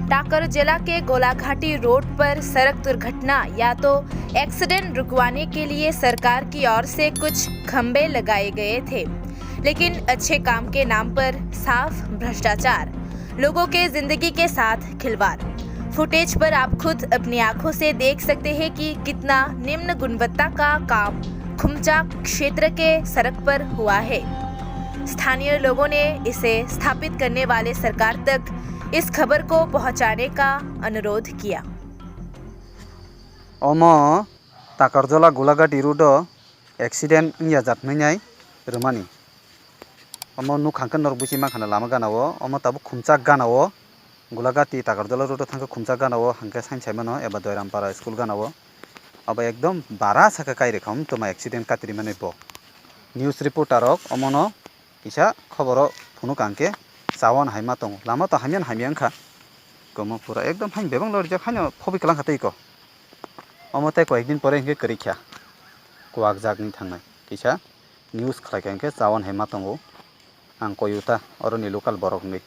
टाकर जिला के गोलाघाटी रोड पर सड़क दुर्घटना या तो एक्सीडेंट रुकवाने के लिए सरकार की ओर से कुछ खंबे लगाए गए थे, लेकिन अच्छे काम के नाम पर साफ भ्रष्टाचार, लोगों के जिंदगी के साथ खिलवाड़। फुटेज पर आप खुद अपनी आंखों से देख सकते हैं कि कितना निम्न गुणवत्ता का काम खुमचा क्षेत्र के सड़क पर हुआ है। स्थानीय लोगों ने इसे स्थापित करने वाले सरकार तक इस खबर को पहुंचाने का अनुरोध किया। ओमो ताकरजला गोलाघाटी रोड एक्सीडेंट इंया जातमैनाय रमानी ओमो नुखांखन नरबुसी माखाना लामा गानावो ओमो ताबो खुमचाक गानावो गोलाघाटी ताकरजला रोड थांखो खुमचाक गानावो हांखे साइनसाइमानो एबा दयरामपारा स्कुल गानावो अब एकदम बारा साका कायरेखम तोमा एक्सीडेंट कातरि माने बो न्यूज रिपोर्टरक ओमोनो इसा खबरो फुनु कांके चावन हाइमा तंग लामा तो हामियान हामियांखा गमो पूरा एकदम हाइन बेबं लरजा खानो फबि कलां खातैको अमते कয়েকদিন পরে इनके करिखा कुवाक जागनि थांनाय किसा न्यूज खलायखांके चावन हाइमा तंगो आं कयुता अरनि लोकाल बरकनि।